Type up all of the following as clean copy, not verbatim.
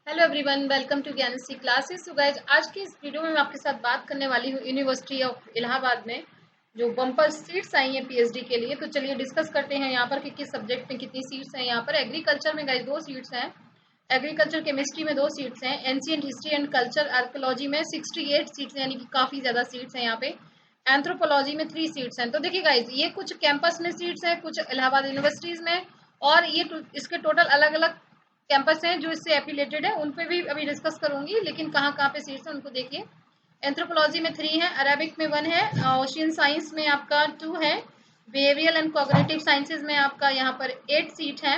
Hello everyone, welcome to Gyanshree classes. So guys, आज की इस वीडियो में मैं आपके साथ बात करने वाली हूँ यूनिवर्सिटी ऑफ इलाहाबाद में जो बम्पर सीट्स आई हैं पीएचडी के लिए। तो चलिए डिस्कस करते हैं यहाँ पर कि किस सब्जेक्ट में कितनी सीट्स हैं। यहाँ पर एग्रीकल्चर में गाइज 2 सीट्स हैं, एग्रीकल्चर केमिस्ट्री में 2 सीट्स हैं, ancient history and culture archaeology में 68 सीट्स हैं, यानी कि काफ़ी ज़्यादा सीट्स हैं यहाँ पे। एंथ्रोपोलॉजी में 3 सीट्स हैं। तो देखिए गाइज, ये कुछ कैंपस में सीट्स हैं, कुछ इलाहाबाद यूनिवर्सिटीज़ में, और ये इसके टोटल अलग अलग कैंपस हैं जो इससे एफिलेटेड है, उन पे भी अभी डिस्कस करूंगी, लेकिन कहाँ कहाँ पे सीट्स हैं उनको देखिए। एंथ्रोपोलॉजी में 3 है, अरेबिक में 1 है, ओशियन साइंस में आपका 2 है, बिहेवियरल एंड कॉग्निटिव साइंसेज में आपका यहाँ पर 8 सीट है,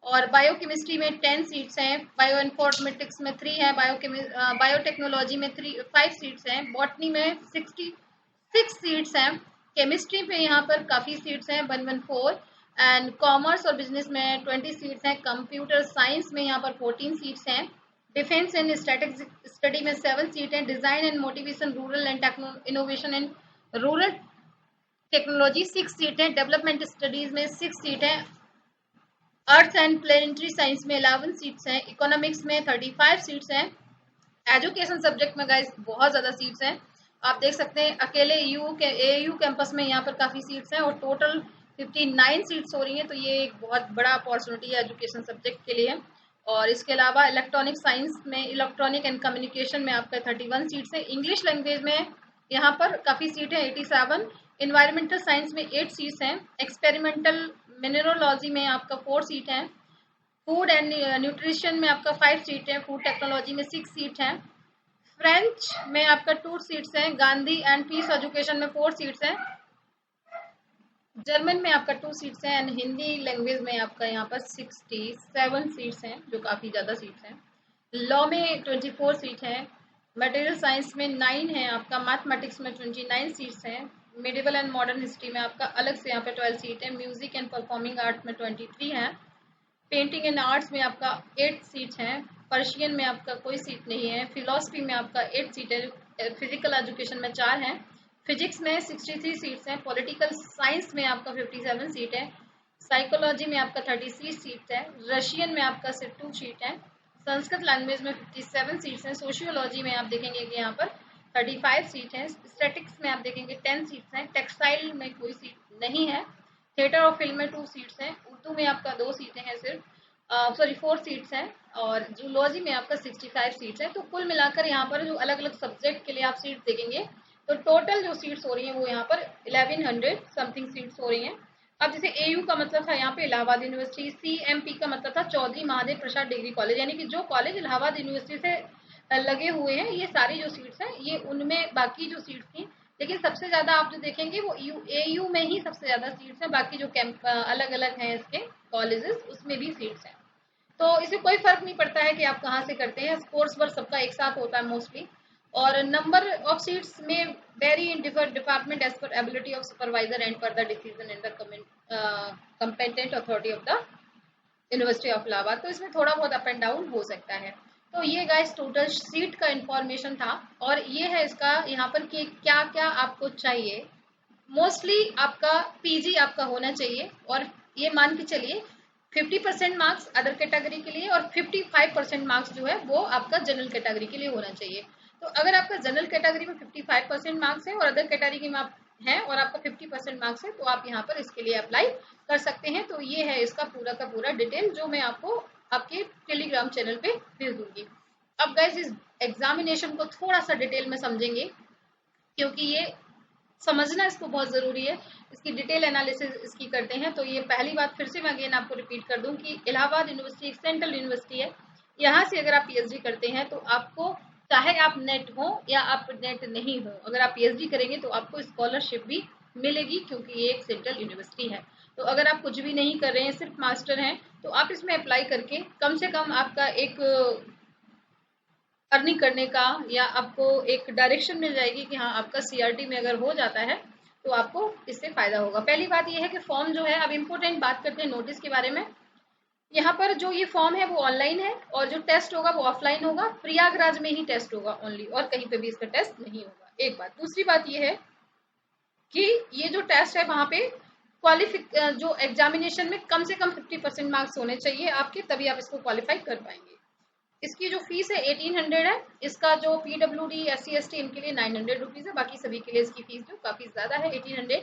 और बायोकेमिस्ट्री में 10 सीट्स हैं, बायो इन्फॉर्मेटिक्स में 3 है, बायोटेक्नोलॉजी में 5 सीट्स हैं, बॉटनी में 66 सीट्स हैं, केमिस्ट्री पे यहाँ पर काफ़ी सीट्स हैं 114, एंड कॉमर्स और बिजनेस में 20 सीट्स हैं, कंप्यूटर साइंस में यहाँ पर 14 सीट्स हैं, डिफेंस एंड स्ट्रेटेजिक स्टडी में 7 सीट हैं, design and motivation rural and innovation and rural technology 6 seat हैं, डेवलपमेंट स्टडीज में 6 सीट हैं, अर्थ एंड प्लेनेटरी साइंस में 11 सीट्स हैं, इकोनॉमिक्स में 35 सीट्स हैं। एजुकेशन सब्जेक्ट में गाइस बहुत ज़्यादा सीट्स हैं, आप देख सकते हैं अकेले एयू कैंपस में यहाँ पर काफ़ी सीट्स हैं और टोटल 59 सीट्स हो रही हैं। तो ये एक बहुत बड़ा अपॉर्चुनिटी है एजुकेशन सब्जेक्ट के लिए। और इसके अलावा इलेक्ट्रॉनिक साइंस में, इलेक्ट्रॉनिक एंड कम्युनिकेशन में आपका 31 सीट्स है, इंग्लिश लैंग्वेज में यहाँ पर काफ़ी सीट है 87, इन्वायरमेंटल साइंस में 8 सीट्स हैं, एक्सपेरिमेंटल मिनरोलॉजी में आपका 4 सीट है, फूड एंड न्यूट्रिशन में आपका 5 सीट है, फूड टेक्नोलॉजी में 6 सीट है, फ्रेंच में आपका 2 सीट्स हैं, गांधी एंड पीस एजुकेशन में 4 सीट्स हैं, जर्मन में आपका 2 सीट्स हैं, एंड हिंदी लैंग्वेज में आपका यहाँ पर 67 सीट्स हैं, जो काफ़ी ज़्यादा सीट्स हैं। लॉ में 24 सीट है, मटेरियल साइंस में 9 है आपका, मैथमेटिक्स में 29 सीट्स हैं, मिडिवल एंड मॉडर्न हिस्ट्री में आपका अलग से यहाँ पे 12 सीट है, म्यूजिक एंड परफॉर्मिंग आर्ट में 23 है, पेंटिंग एंड आर्ट्स में आपका 8 सीट्स हैं, पर्शियन में आपका कोई सीट नहीं है, फिलोसफी में आपका 8 सीट है, फिजिकल एजुकेशन में 4 हैं, फिजिक्स में 63 सीट्स हैं, पॉलिटिकल साइंस में आपका 57 सीट है, साइकोलॉजी में आपका 36 सीट है, रशियन में आपका सिर्फ 2 सीट है, संस्कृत लैंग्वेज में 57 सीट्स हैं, सोशियोलॉजी में आप देखेंगे कि यहाँ पर 35 सीट हैं, स्टैटिक्स में आप देखेंगे 10 सीट्स हैं, टेक्सटाइल में कोई सीट नहीं है, थिएटर और फिल्म में 2 सीट्स हैं, उर्दू में आपका 2 सीटें हैं सिर्फ, 4 सीट्स हैं, और जूलॉजी में आपका 65 सीट्स हैं। तो कुल मिलाकर यहाँ पर जो अलग अलग सब्जेक्ट के लिए आप सीट्स देखेंगे तो टोटल जो सीट्स हो रही हैं वो यहाँ पर 1100 समथिंग सीट्स हो रही हैं। अब जैसे एयू का मतलब था यहाँ पे इलाहाबाद यूनिवर्सिटी, सीएमपी का मतलब था चौधरी महादेव प्रसाद डिग्री कॉलेज, यानी कि जो कॉलेज इलाहाबाद यूनिवर्सिटी से लगे हुए हैं, ये सारी जो सीट्स हैं ये उनमें बाकी जो सीट्स थी, लेकिन सबसे ज़्यादा आप जो देखेंगे वो एयू में ही सबसे ज़्यादा सीट्स हैं, बाकी जो कैंप अलग अलग हैं इसके कॉलेजेस उसमें भी सीट्स हैं। तो इससे कोई फर्क नहीं पड़ता है कि आप कहाँ से करते हैं, कोर्स वर्क सबका एक साथ होता है मोस्टली, और नंबर ऑफ सीट्स में vary in different department as per ability of supervisor and further decision in the competent authority of the university of Allahabad. तो इसमें थोड़ा बहुत अप एंड डाउन हो सकता है। तो ये गाइस टोटल सीट का इंफॉर्मेशन था, और ये है इसका यहाँ पर कि क्या क्या आपको चाहिए। मोस्टली आपका पीजी आपका होना चाहिए, और ये मान के चलिए 50% मार्क्स अदर कैटेगरी के लिए और 55% मार्क्स जो है वो आपका जनरल कैटेगरी के लिए होना चाहिए। तो अगर आपका जनरल कैटेगरी में 55% मार्क्स है और अदर कैटेगरी में आप हैं और आपका 50% मार्क्स है, तो आप यहाँ पर इसके लिए अप्लाई कर सकते हैं। तो ये है इसका पूरा का पूरा डिटेल जो मैं आपको आपके टेलीग्राम चैनल पे भेज दूंगी। अब गाइस, इस एग्जामिनेशन को थोड़ा सा डिटेल में समझेंगे, क्योंकि ये समझना इसको बहुत ज़रूरी है, इसकी डिटेल एनालिसिस इसकी करते हैं। तो ये पहली बात फिर से मैं अगेन आपको रिपीट कर दूं कि इलाहाबाद यूनिवर्सिटी एक सेंट्रल यूनिवर्सिटी है। यहाँ से अगर आप पीएचडी करते हैं तो आपको, चाहे आप नेट हो या आप नेट नहीं हो, अगर आप पीएचडी करेंगे तो आपको स्कॉलरशिप भी मिलेगी, क्योंकि ये एक सेंट्रल यूनिवर्सिटी है। तो अगर आप कुछ भी नहीं कर रहे हैं, सिर्फ मास्टर हैं, तो आप इसमें अप्लाई करके कम से कम आपका एक अर्निंग करने का, या आपको एक डायरेक्शन मिल जाएगी कि हाँ आपका सीआरटी में अगर हो जाता है तो आपको इससे फायदा होगा। पहली बात ये है कि फॉर्म जो है, अब इम्पोर्टेंट बात करते हैं नोटिस के बारे में। यहाँ पर जो ये फॉर्म है वो ऑनलाइन है, और जो टेस्ट होगा वो ऑफलाइन होगा, प्रयागराज में ही टेस्ट होगा ओनली, और कहीं पे भी इसका टेस्ट नहीं होगा। एक बात। दूसरी बात ये है कि ये जो टेस्ट है वहाँ पे जो एग्जामिनेशन में कम से कम 50% मार्क्स होने चाहिए आपके, तभी आप इसको क्वालिफाई कर पाएंगे। इसकी जो फीस है 1800 है। इसका जो PWD SC ST इनके लिए 900 रुपीज़ है। बाकी सभी के लिए इसकी फीस जो काफ़ी ज़्यादा है 1800।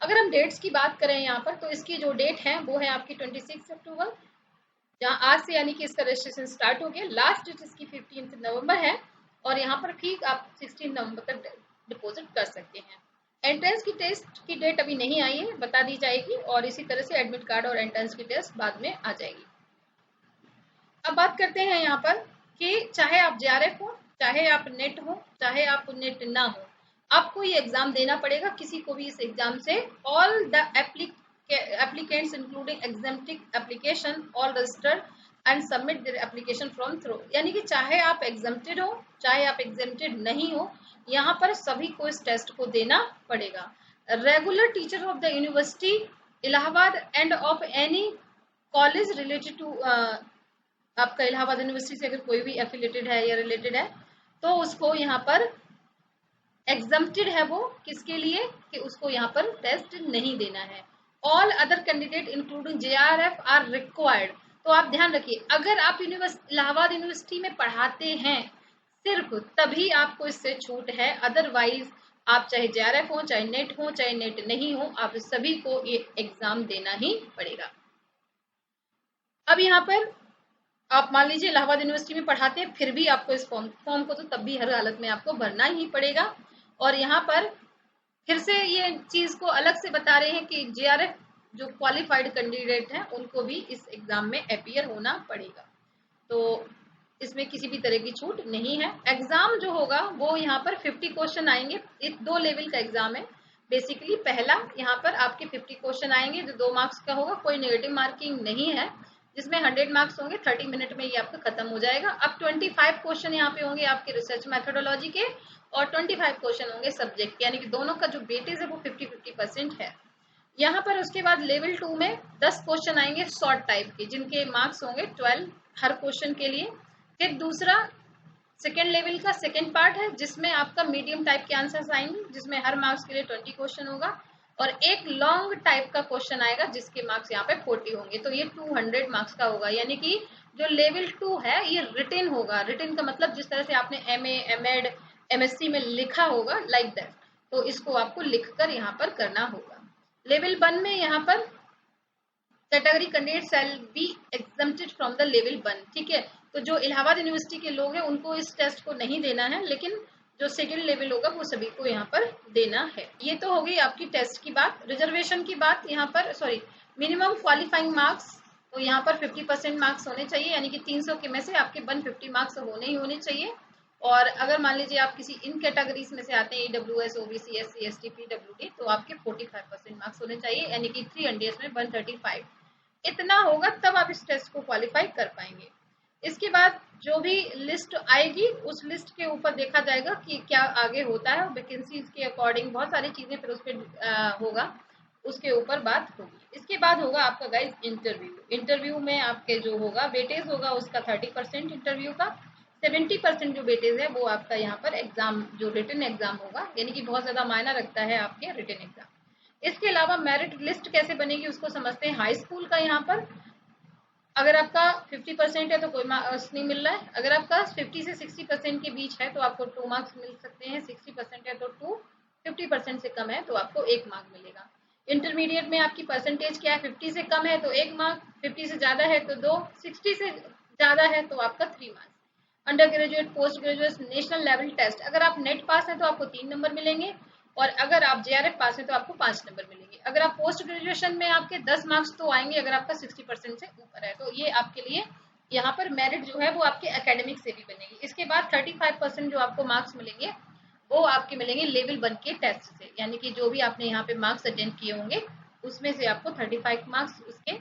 अगर हम डेट्स की बात करें यहाँ पर, तो इसकी जो डेट है वो है आपकी 26 अक्टूबर, जहाँ आज से यानी कि इसका रजिस्ट्रेशन स्टार्ट हो गया। लास्ट डेट इसकी 15 नवंबर है और यहाँ पर फी आप 16 नवंबर तक डिपॉजिट कर सकते हैं। एंट्रेंस की टेस्ट की डेट अभी नहीं आई है, बता दी जाएगी, और इसी तरह से एडमिट कार्ड और एंट्रेंस की टेस्ट बाद में आ जाएगी। अब बात करते हैं यहाँ पर कि चाहे आप JRF हो, चाहे आप नेट हो, चाहे आप नेट ना हो, आपको ये एग्जाम देना पड़ेगा। किसी को भी इस एग्जाम से all the applicants including exempting application all registered and submit their application from through, यानी कि चाहे आप exempted हो, चाहे आप exempted नहीं हो, यहाँ पर सभी को इस टेस्ट को देना पड़ेगा। Regular teacher of the university Allahabad and of any college related to, आपका इलाहाबाद यूनिवर्सिटी से अगर कोई भी एफिलेटेड है या रिलेटेड है तो उसको यहाँ पर एग्जम्प्टेड है वो, किसके लिए कि उसको यहाँ पर टेस्ट नहीं देना है। All other candidate including JRF are required. तो आप ध्यान रखिए, अगर आप इलाहाबाद यूनिवर्सिटी में पढ़ाते हैं सिर्फ तभी आपको इससे छूट है, अदरवाइज आप चाहे JRF हो, चाहे नेट हो, चाहे नेट नहीं हो, आप सभी को ये एग्जाम देना ही पड़ेगा। अब यहाँ पर आप मान लीजिए इलाहाबाद यूनिवर्सिटी में पढ़ाते हैं, फिर भी आपको इस फॉर्म को तो तब भी हर हालत में आपको भरना ही पड़ेगा। और यहाँ पर फिर से ये चीज को अलग से बता रहे हैं कि JRF जो क्वालिफाइड कैंडिडेट हैं उनको भी इस एग्जाम में अपीयर होना पड़ेगा। तो इसमें किसी भी तरह की छूट नहीं है। एग्जाम जो होगा वो यहाँ पर 50 क्वेश्चन आएंगे। इस 2 लेवल का एग्जाम है बेसिकली। पहला यहाँ पर आपके 50 क्वेश्चन आएंगे जो 2 मार्क्स का होगा, कोई नेगेटिव मार्किंग नहीं है, जिसमें 100 मार्क्स होंगे। 30 मिनट में ये आपका खत्म हो जाएगा। अब 25 क्वेश्चन यहाँ पे होंगे आपके रिसर्च मेथोडोलॉजी के और 25 क्वेश्चन होंगे सब्जेक्ट के, यानी कि दोनों का जो वेटेज है वो 50-50% है। यहाँ पर उसके बाद लेवल 2 में 10 क्वेश्चन आएंगे शॉर्ट टाइप के, जिनके मार्क्स होंगे 12 हर क्वेश्चन के लिए। फिर दूसरा सेकेंड लेवल का सेकेंड पार्ट है जिसमें आपका मीडियम टाइप के आंसर्स आएंगे, जिसमें हर मार्क्स के लिए 20 क्वेश्चन होगा, और एक लॉन्ग टाइप का क्वेश्चन आएगा जिसके मार्क्स यहाँ पे 40 होंगे। तो ये 200 मार्क्स का होगा, यानी कि जो लेवल 2 है ये रिटन होगा। रिटन का मतलब जिस तरह से आपने MA, MEd, MSc में लिखा होगा, लाइक दैट, तो इसको आपको लिखकर यहाँ पर करना होगा। लेवल 1 में यहाँ पर category candidate shall be exempted from the level 1, ठीक है। तो जो इलाहाबाद यूनिवर्सिटी के लोग हैं उनको इस टेस्ट को नहीं देना है, लेकिन जो सेकेंड लेवल होगा वो सभी को यहाँ पर देना है। ये तो हो गई आपकी टेस्ट की बात। रिजर्वेशन की बात यहाँ पर, सॉरी, मिनिमम क्वालिफाइंग मार्क्स, तो यहाँ पर 50% मार्क्स होने चाहिए, यानी कि 300 के में से आपके 150 मार्क्स होने ही होने चाहिए। और अगर मान लीजिए आप किसी इन कैटेगरीज में से आते हैं, EWS, OBC, SC, ST, PWD, तो आपके 45% मार्क्स होने चाहिए, यानी कि 300 में 135। इतना होगा तब आप इस टेस्ट को क्वालिफाई कर पाएंगे। इसके बाद जो भी लिस्ट आएगी उस लिस्ट के ऊपर देखा जाएगा कि क्या आगे होता है, वैकेंसीज के अकॉर्डिंग बहुत सारी चीजें फिर उस पर होगा, उसके ऊपर बात होगी। इसके बाद होगा आपका गाइस इंटरव्यू। इंटरव्यू में आपके जो होगा वेटेज होगा उसका 30% इंटरव्यू का, 70% जो वेटेज है वो आपका यहाँ पर एग्जाम जो रिटन एग्जाम होगा, यानी कि बहुत ज्यादा मायना रखता है आपके रिटन एग्जाम। इसके अलावा मेरिट लिस्ट कैसे बनेगी उसको समझते हैं। हाई स्कूल का यहाँ पर अगर आपका 50% है तो कोई मार्क्स नहीं मिल रहा है, अगर आपका 50 से 60% के बीच है तो आपको 2 मार्क्स मिल सकते हैं, 60% है तो 2, 50% से कम है तो आपको 1 मार्क मिलेगा। इंटरमीडिएट में आपकी परसेंटेज क्या है, 50 से कम है तो 1 मार्क, 50 से ज्यादा है तो 2, 60 से ज्यादा है तो आपका 3 marks. Under graduate, post graduate, national level test, अगर आप नेट पास है तो आपको 3 नंबर मिलेंगे, और अगर आप JRF पास है तो आपको 5 नंबर मिलेंगे। अगर आप पोस्ट ग्रेजुएशन में आपके 10 मार्क्स तो आएंगे अगर आपका 60% से ऊपर है, तो ये आपके लिए यहाँ पर मेरिट जो है वो आपके एकेडमिक से भी बनेगी। इसके बाद 35% जो आपको मार्क्स मिलेंगे वो आपके मिलेंगे लेवल 1 के टेस्ट से, यानी कि जो भी आपने यहाँ पे मार्क्स अटेंड किए होंगे उसमें से आपको 35 मार्क्स उसके।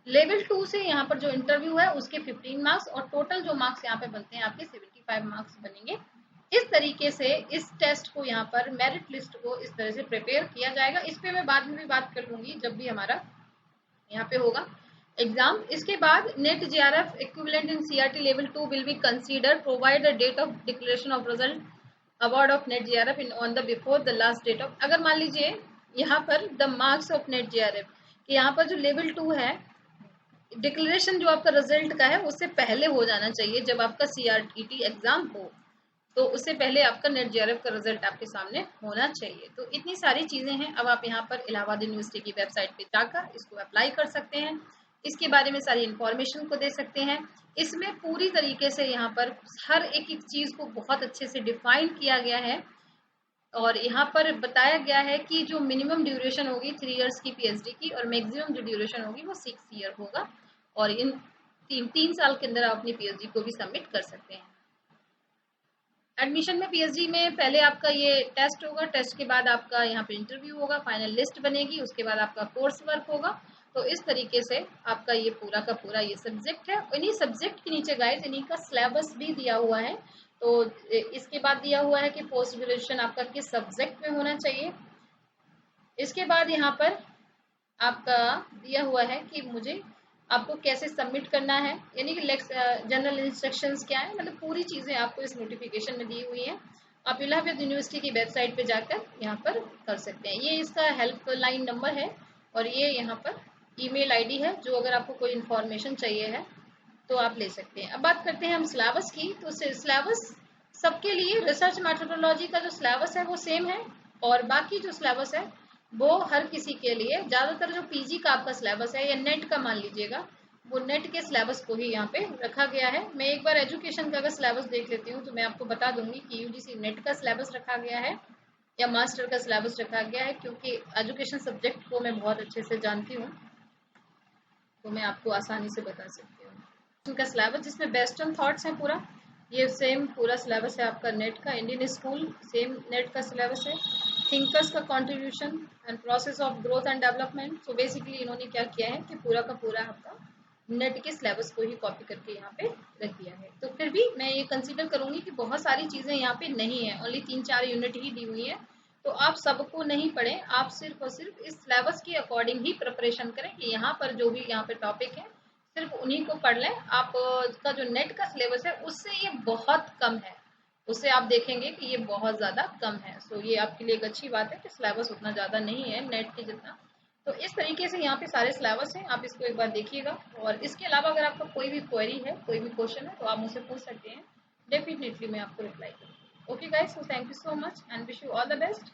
लेवल 2 से यहाँ पर जो इंटरव्यू है उसके 15 मार्क्स, और टोटल जो मार्क्स यहाँ पे बनते हैं आपके 75 मार्क्स बनेंगे। इस तरीके से इस टेस्ट को यहाँ पर मेरिट लिस्ट को इस तरह से प्रिपेयर किया जाएगा। इस पे मैं बाद में भी बात कर लूंगी जब भी हमारा यहाँ पे होगा एग्जाम। इसके बाद NET JRF equivalent in CRT level 2 will be consider provide the date of declaration of result award of NET JRF in on the before the last date of, अगर मान लीजिए यहाँ पर the marks of NET JRF कि यहाँ पर जो level 2 है डिक्लेरेशन जो आपका रिजल्ट का है उससे पहले हो जाना चाहिए। जब आपका CRTT एग्जाम हो तो उससे पहले आपका नेट JRF का रिजल्ट आपके सामने होना चाहिए। तो इतनी सारी चीजें हैं। अब आप यहाँ पर इलाहाबाद यूनिवर्सिटी की वेबसाइट पे जाकर इसको अप्लाई कर सकते हैं, इसके बारे में सारी इंफॉर्मेशन को दे सकते हैं। इसमें पूरी तरीके से यहाँ पर हर एक एक चीज को बहुत अच्छे से डिफाइन किया गया है और यहाँ पर बताया गया है कि जो मिनिमम ड्यूरेशन होगी 3 इयर्स की PhD की और मैक्सिमम जो ड्यूरेशन होगी वो 6 ईयर होगा और इन तीन साल के अंदर आप अपनी PhD को भी सबमिट कर सकते हैं। एडमिशन में PhD में पहले आपका ये टेस्ट होगा, टेस्ट के बाद आपका यहाँ पे इंटरव्यू होगा, फाइनल लिस्ट बनेगी, उसके बाद आपका कोर्स वर्क होगा। तो इस तरीके से आपका ये पूरा का पूरा ये सब्जेक्ट है। इन्हीं सब्जेक्ट के नीचे गाइस इन्हीं का सिलेबस भी दिया हुआ है। तो इसके बाद दिया हुआ है कि पोस्ट ग्रेजुएशन आपका किस सब्जेक्ट में होना चाहिए। इसके बाद यहाँ पर आपका दिया हुआ है कि मुझे आपको कैसे सबमिट करना है, यानी कि जनरल इंस्ट्रक्शंस क्या है, मतलब पूरी चीज़ें आपको इस नोटिफिकेशन में दी हुई हैं। आप इलाहाबाद यूनिवर्सिटी की वेबसाइट पे जाकर यहाँ पर कर सकते हैं। ये इसका हेल्पलाइन नंबर है और ये यहाँ पर ईमेल आईडी है, जो अगर आपको कोई इन्फॉर्मेशन चाहिए है तो आप ले सकते हैं। अब बात करते हैं हम सिलेबस की। तो सिलेबस सबके लिए रिसर्च मेथोडोलॉजी का जो सिलेबस है वो सेम है और बाकी जो सिलेबस है वो हर किसी के लिए, ज़्यादातर जो PG का आपका सिलेबस है या नेट का मान लीजिएगा, वो नेट के सिलेबस को ही यहाँ पे रखा गया है। मैं एक बार एजुकेशन का अगर सिलेबस देख लेती हूँ तो मैं आपको बता दूंगी कि UGC नेट का सिलेबस रखा गया है या मास्टर का सिलेबस रखा गया है, क्योंकि एजुकेशन सब्जेक्ट को मैं बहुत अच्छे से जानती हूँ तो मैं आपको आसानी से बता सकती हूँ। उनका सिलेबस जिसमें वेस्टर्न थॉट्स है पूरा, ये सेम पूरा सिलेबस है आपका नेट का। इंडियन स्कूल सेम नेट का सिलेबस है। थिंकर्स का contribution and process of growth and development. So basically इन्होंने क्या किया है कि पूरा का पूरा आपका नेट के सिलेबस को ही कॉपी करके यहाँ पे रख दिया है। तो फिर भी मैं ये कंसीडर करूंगी कि बहुत सारी चीज़ें यहाँ पे नहीं है, ओनली 3-4 यूनिट ही दी हुई है। तो आप सबको नहीं पढ़ें, आप सिर्फ और सिर्फ इस सिलेबस के अकॉर्डिंग ही प्रिपरेशन करें कि यहाँ पर जो भी यहाँ पे टॉपिक है सिर्फ उन्हीं को पढ़ लें। आप का जो नेट का सिलेबस है उससे ये बहुत कम है, उससे आप देखेंगे कि ये बहुत ज़्यादा कम है। सो ये आपके लिए एक अच्छी बात है कि सिलेबस उतना ज़्यादा नहीं है नेट के जितना। तो इस तरीके से यहाँ पे सारे सिलेबस हैं, आप इसको एक बार देखिएगा। और इसके अलावा अगर आपका कोई भी क्वेरी है, कोई भी क्वेश्चन है तो आप मुझसे पूछ सकते हैं, डेफिनेटली मैं आपको रिप्लाई करूँगी। Okay guys, so thank you so much and wish you all the best.